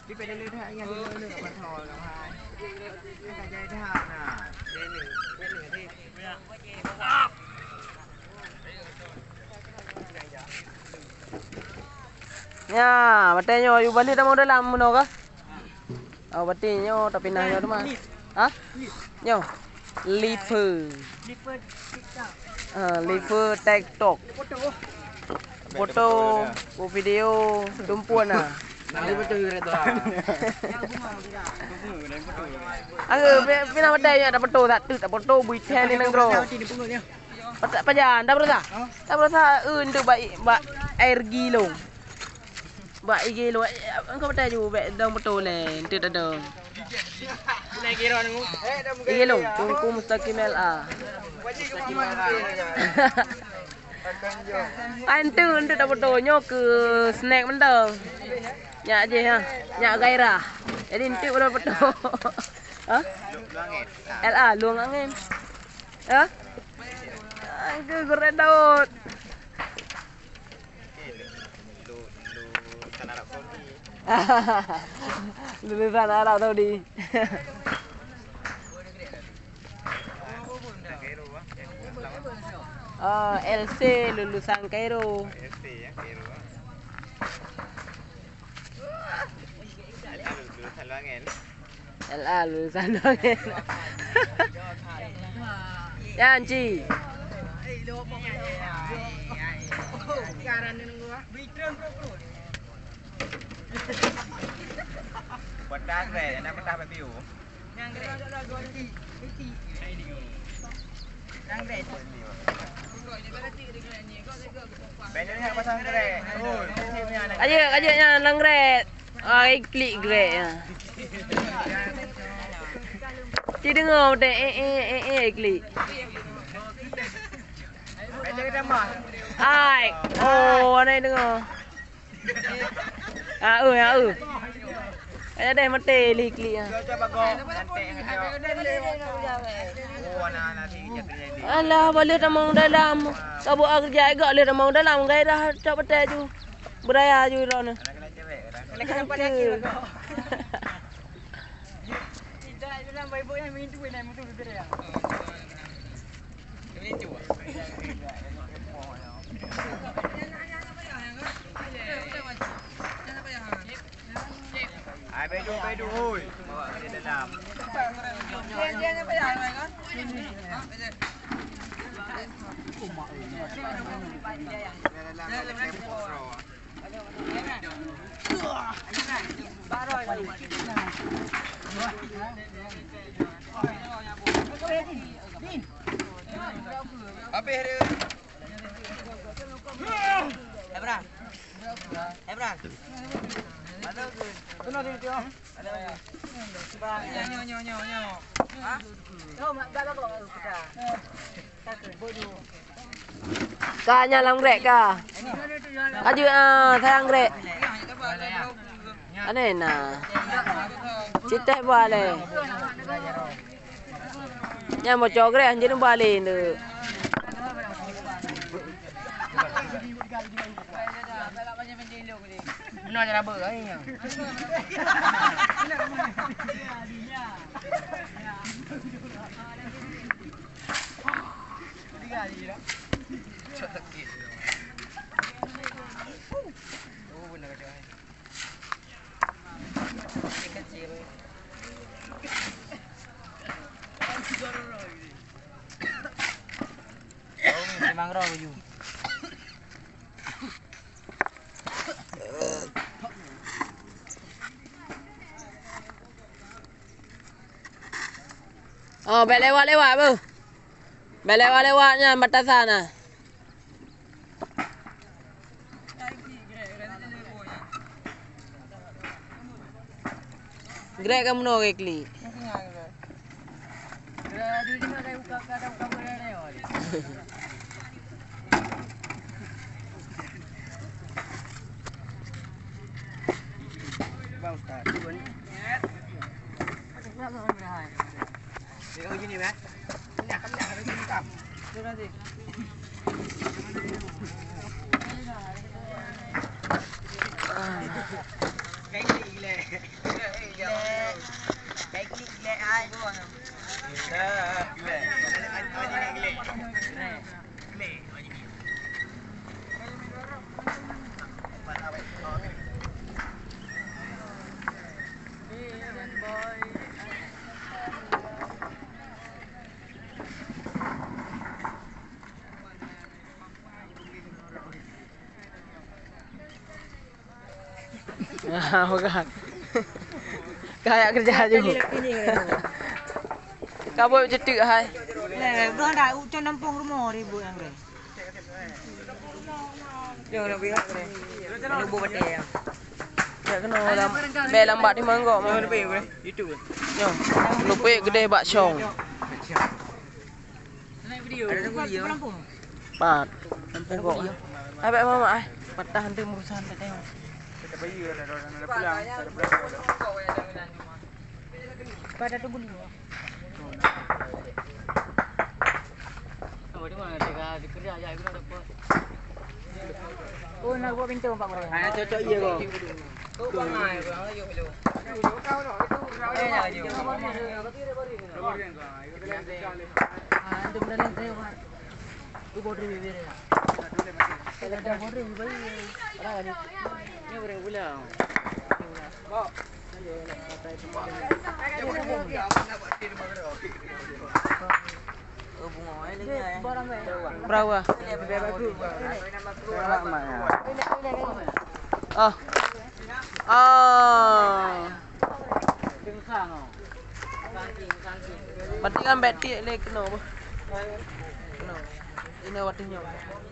đi về đây lên hai anh em lên được bàn thò là hai cái dây thế nào nè lên nửa thì ya bate nyo you balik dah mau dalam mono ka oh bate nyo tapi nah nyo mah ha nyo liver liver TikTok foto video tumpuan ah nanti betul itu lah pina bate nyo ada foto tak foto buitel ni nang bro apa jangan dah berasa tu ba air gilong ba igilo engkau bate ju be dong foto le entet ada naik kira nunggu igilo tungku mustaqim LA Antu untuk dapat fotonya ke snack mendang. Nyak je ha. Nyak gairah. Jadi nanti boleh foto. Ha? LA luang angin. Ha? Angke keren daud. Lulusan Arab Saudi. LC lulusan Kairo. LC ya Kairo. Lulusan Luangen. LA lulusan Luangen. Ya Anci. Pedas re, nak pedas babiu. Yang re. Yang re. Benarnya pasang re. Oh, Aja langret. Klik grek ya. Ci dengar dek klik. Benarnya dah mah. Ai. Oh, anai dengar. Kaya deh mati klik ya. Coba go. Nanti oh, nanti jadi. Alah, boleh ramang dalam. Kabu kerja agak boleh ramang dalam. Gairah cak betul ju. Beraya ju rona. Anak cewek. Anak pada kira. Tidak, dalam ibu yang mintu yang mintu betul ya. Ini tu. Ai bedu oi. Bawa dia dalam. Dia apa yang mai kan? Apa hari? Ebran. Ada ke? Benar ni dia. Ada. Bang, nyo. Ha? Oh, mak gak kok kita. Tak bodoh. Kanya langgrek ka. Aju sayang grek. Ane na. Cita bale. Nya mo jogre anjir bale ndu. Benar cara ber ni. Memang raw you. Oh, bel lewat bu. Bel lewatnya batasan ah. Grek kamu no kekli. Bang Ustaz, dua ni. Dia kau gini dah. Kan ada gini kam. Tu nanti. Cái gì lẹ. Cái gì lẹ ai luôn. Lẹ. Bukan. Kayak kerja juga. Kau buat cetuk hai. Gak ada ucap nampung rumah ribu yang re. Jangan lebih hak re. Lubu bete ya. Ya kena dalam bel lambat di mangkok mah. Lupa ya, itu. Yo. Lupa gede bak syong. Ada video. Nampung. Pat. Nampung kok. Abek mama ai. Patah hantu urusan tak tengok. Kita bayi ada pulang. Ada pulang. Pada tu buli. Oh, di mana dia kerja aja itu dapat. Oh, nak buat pintu Pak Murah. Ah, cocok iya kok. Tu bangai kau ayo hello. Kau no itu. Eh, ayo. Ah, itu benar yang saya buat. Tu border bibir ya. Kalau ada border bayi. Ada ni. Ni border pulang. Bawa. Ayo nak pakai tu. Berapa? Oh. Oh. Berarti kan beti lek kena apa? Kena. Ini watinya.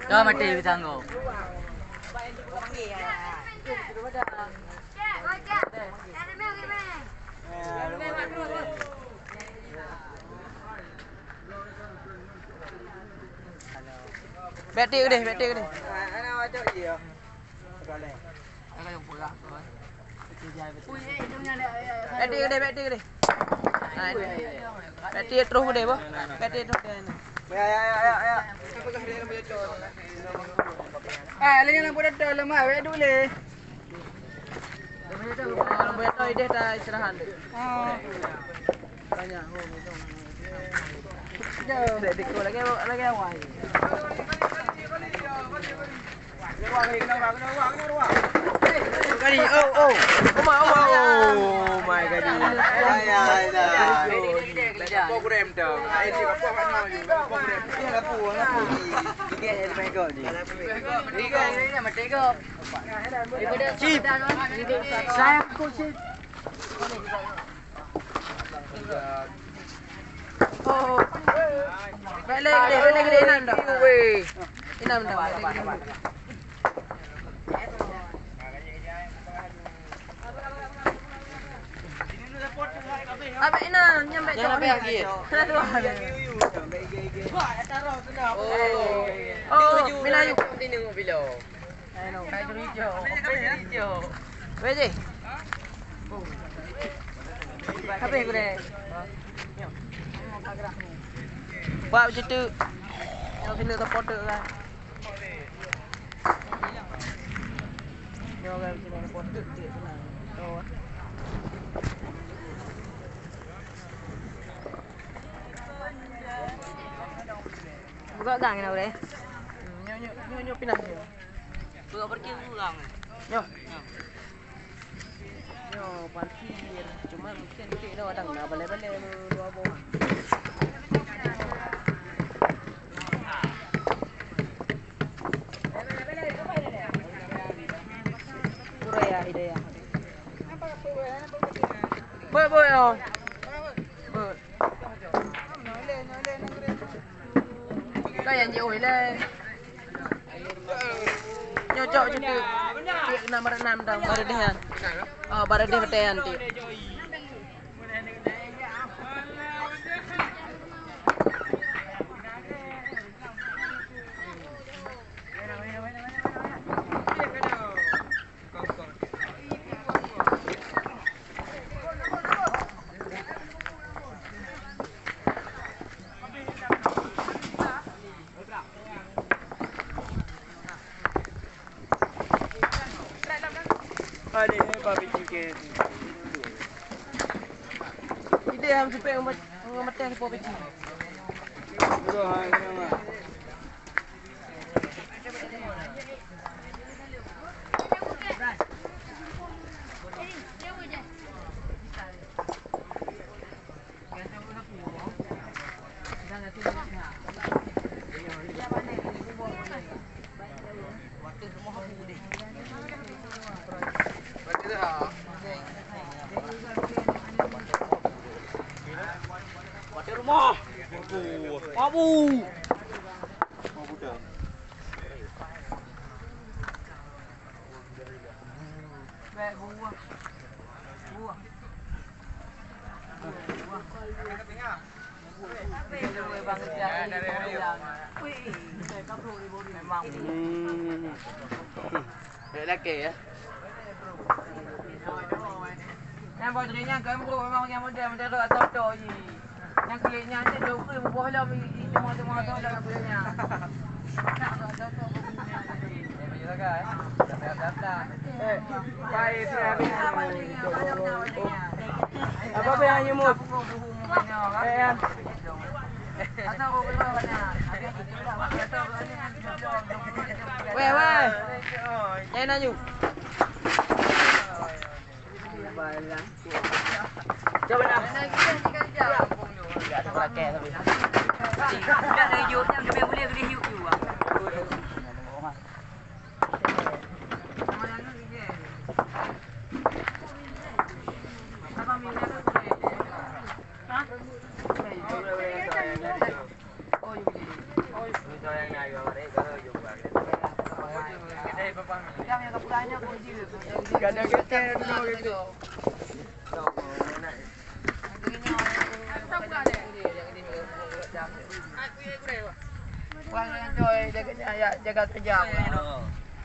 Dah mati bitanggo. Beti ke deh, beti ke deh. Ana wajak iya. Sekali. Ana yang pula. Beti ke deh, beti ke deh. Nah, beti terus ke deh, boh. Beti terus ke deh. Ya. Apakah dia nak bocor? Lagi nak buat dah lama awak dulu. Kalau beto ide dah istirahat. Banyak itu. Jauh dek lagi awal. Kali oh my god. Program dah. Ini apa mana ni? Program. Ini apa ni? Ini main gol ni. Ini macam go. Chip. Saya coach. Oh. Balik gede enam dah. Enam dah. Abang ina nyampe jauh lagi. Oh, bila yuk tinung bilo. Ano, kay Rijo. Weje. Apa ko re? Buat macam tu. Yang kena terpotong kan. Dia orang macam ni potong dia senang. Oh. Buka gang ni boleh. Nyo pindah. Buka parkir gang. Nyo. Nyo parkir. Cuma mungkin kita dah dah balik-balik dua bawah. Suraya ide ya. Boy oh. Boy. Kau yang jauh le. Nyocok je tu. Dia kena berenam dah baru dia. Oh, baru dia betean tu. Ada barbecue ke. Ide ham supaya umat teh po beci. Betul hang nama. Waktu rumah. Abu. Abu dah. Baik buah. Buah. Memang. Lelaki ya. Yang baterainya kan bro memang yang model atau tok je. Yang kulitnya ni dia ukir buah lah semua tu dalam kulitnya. Baik, apa yang nyemut? Weh. Jangan naju. Coba nak. Ada pakai tapi. Tidak ada hijaunya, dia boleh gede hiu juga. Jaga kerja.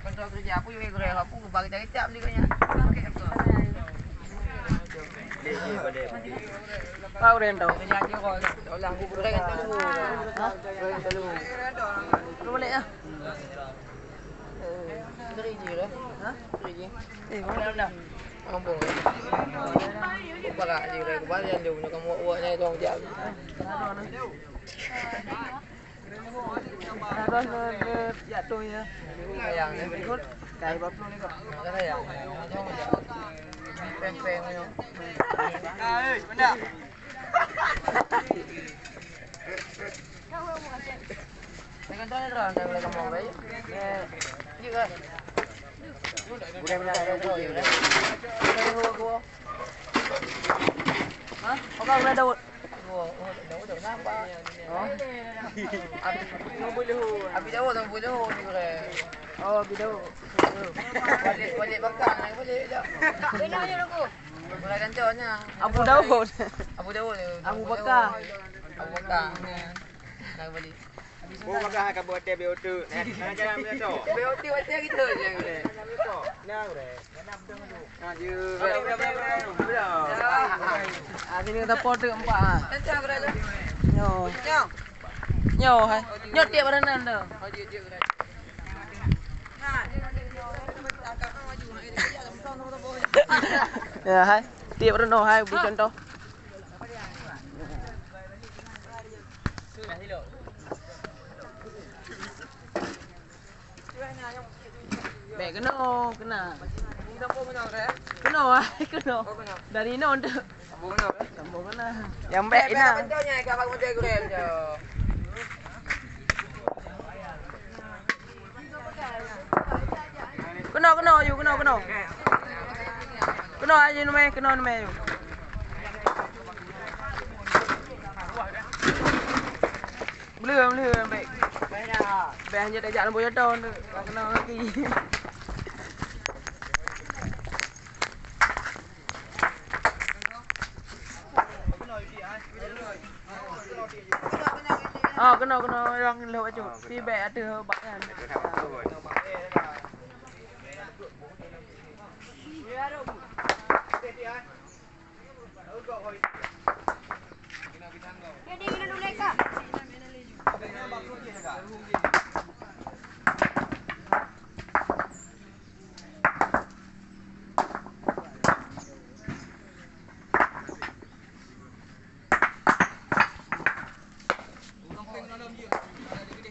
Kontrol kerja aku juga gerak aku bagi dari cap ni kanya. Tahu rentau kerja je kau. Tolong aku gerak telu. Ha? Telu. Boleh ah. Dari je lah. Ha? Dari je. Mana? Kampung. Barak je gerak aku balik dia punya kamu buatnya tolong jap. Terus jatuh ya. Sayang ni berikut. Kai berapa ni kau? Sayang. Peng-peng ni. Ah, benda. Dengan tu ni dah dah boleh kamu baik. Juga. Bukan benda ada tu je. Ada gua. Ha? Kau boleh Daud. Daud kenapa? Oh. Abi Daud tak boleh ni kore. Oh, Abi Daud. Balik bakang ni boleh tak? Benar je aku. Boleh kantornya. Abu Daud. Abu Daud. Abu Bakar. Abu Bakar. Nak balik. Oh, bakal hak buat teh BO2. Nak jalan macam tu. BOT macam kita je. Nah, bre. Nak betul tu. Ha, je. Sini kita pot ke empat ah. Kencang gerak tu. Nyo. Nyo hai. Nyo tiap berenang tu. Ya hai. Tiap berenang hai bu contoh. Baik kena. Kena ai, kena. Dari no tu. Sambung kena. Yang baik kena. Contohnya kat bang model goreng je. Kena you, kena. Kena aja numai you. Boleh baik. Baik dah. Baik hanya dah jalan boyo tahun tu. Kena lagi. Kena orang lewat tu. Pi baik ada bak kan. Jadi kita dulu leka.